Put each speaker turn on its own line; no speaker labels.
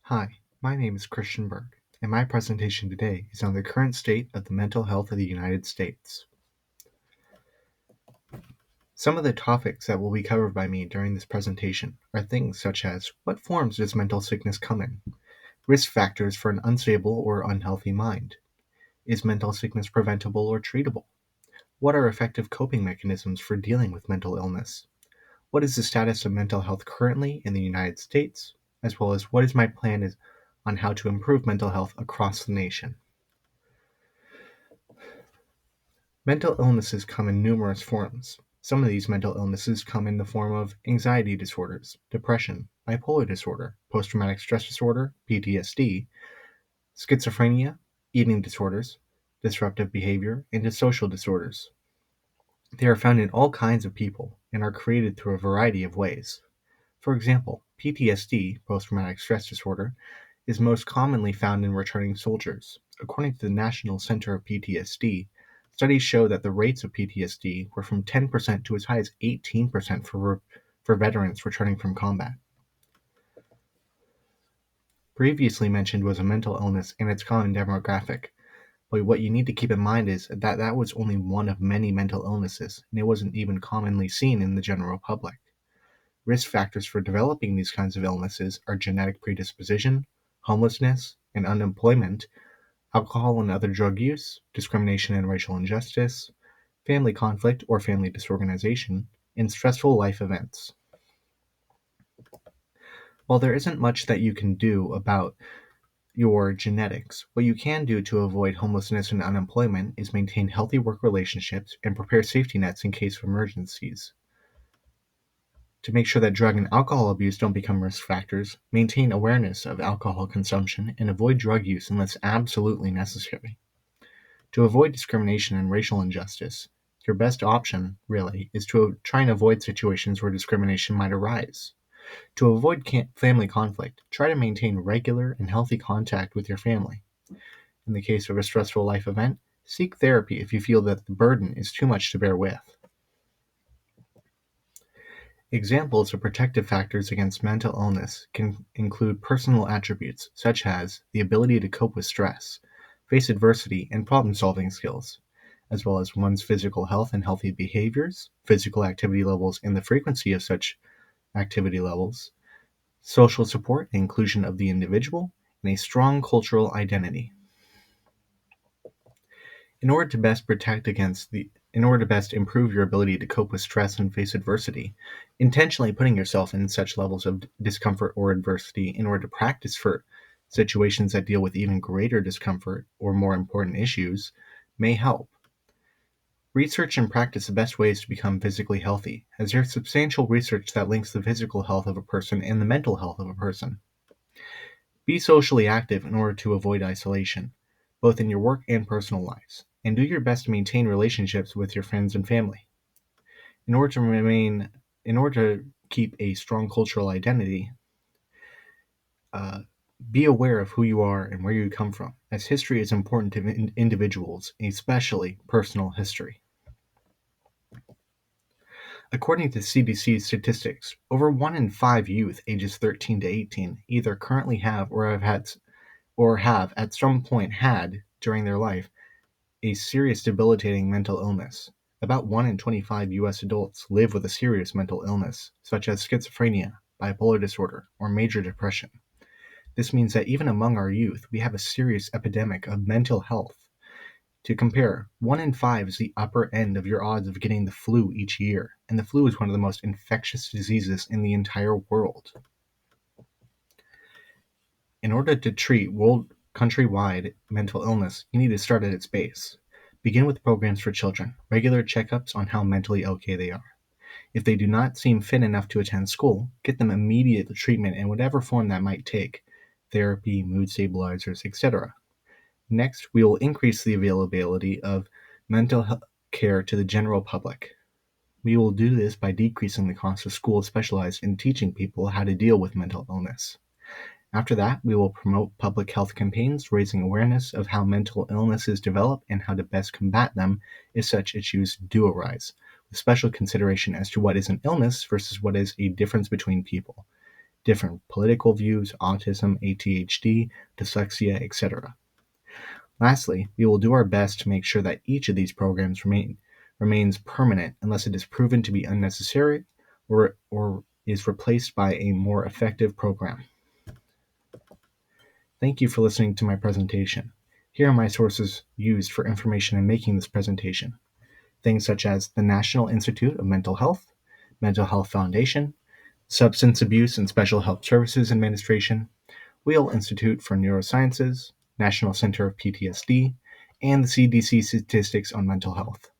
Hi, my name is Christian Berg, and my presentation today is on the current state of the mental health of the United States. Some of the topics that will be covered by me during this presentation are things such as what forms does mental sickness come in? Risk factors for an unstable or unhealthy mind. Is mental sickness preventable or treatable? What are effective coping mechanisms for dealing with mental illness? What is the status of mental health currently in the United States? As well as what is my plan on how to improve mental health across the nation. Mental illnesses come in numerous forms. Some of these mental illnesses come in the form of anxiety disorders, depression, bipolar disorder, post-traumatic stress disorder, PTSD, schizophrenia, eating disorders, disruptive behavior, and dissocial disorders. They are found in all kinds of people and are created through a variety of ways. For example, PTSD, post-traumatic stress disorder, is most commonly found in returning soldiers. According to the National Center of PTSD, studies show that the rates of PTSD were from 10% to as high as 18% for veterans returning from combat. Previously mentioned was a mental illness and its common demographic, but what you need to keep in mind is that that was only one of many mental illnesses, and it wasn't even commonly seen in the general public. Risk factors for developing these kinds of illnesses are genetic predisposition, homelessness and unemployment, alcohol and other drug use, discrimination and racial injustice, family conflict or family disorganization, and stressful life events. While there isn't much that you can do about your genetics, what you can do to avoid homelessness and unemployment is maintain healthy work relationships and prepare safety nets in case of emergencies. To make sure that drug and alcohol abuse don't become risk factors, maintain awareness of alcohol consumption and avoid drug use unless absolutely necessary. To avoid discrimination and racial injustice, your best option, really, is to try and avoid situations where discrimination might arise. To avoid family conflict, try to maintain regular and healthy contact with your family. In the case of a stressful life event, seek therapy if you feel that the burden is too much to bear with. Examples of protective factors against mental illness can include personal attributes such as the ability to cope with stress, face adversity, and problem-solving skills, as well as one's physical health and healthy behaviors, physical activity levels and the frequency of such activity levels, social support and inclusion of the individual, and a strong cultural identity. In order to best improve your ability to cope with stress and face adversity, intentionally putting yourself in such levels of discomfort or adversity in order to practice for situations that deal with even greater discomfort or more important issues may help. Research and practice the best ways to become physically healthy, as there is substantial research that links the physical health of a person and the mental health of a person. Be socially active in order to avoid isolation, both in your work and personal lives, and do your best to maintain relationships with your friends and family. In order to keep a strong cultural identity, be aware of who you are and where you come from, as history is important to individuals, especially personal history. According to CDC statistics, over 1 in 5 youth ages 13 to 18 either currently have or have at some point had during their life a serious debilitating mental illness. About 1 in 25 U.S. adults live with a serious mental illness, such as schizophrenia, bipolar disorder, or major depression. This means that even among our youth, we have a serious epidemic of mental health. To compare, 1 in 5 is the upper end of your odds of getting the flu each year, and the flu is one of the most infectious diseases in the entire world. In order to treat countrywide mental illness, you need to start at its base. Begin with programs for children, regular checkups on how mentally okay they are. If they do not seem fit enough to attend school, get them immediate treatment in whatever form that might take, therapy, mood stabilizers, etc. Next, we will increase the availability of mental health care to the general public. We will do this by decreasing the cost of schools specialized in teaching people how to deal with mental illness. After that, we will promote public health campaigns, raising awareness of how mental illnesses develop and how to best combat them if such issues do arise, with special consideration as to what is an illness versus what is a difference between people. different political views, autism, ADHD, dyslexia, etc. Lastly, we will do our best to make sure that each of these programs remains permanent unless it is proven to be unnecessary or is replaced by a more effective program. Thank you for listening to my presentation. Here are my sources used for information in making this presentation. Things such as the National Institute of Mental Health, Mental Health Foundation, Substance Abuse and Special Health Services Administration, Wheel Institute for Neurosciences, National Center of PTSD, and the CDC Statistics on Mental Health.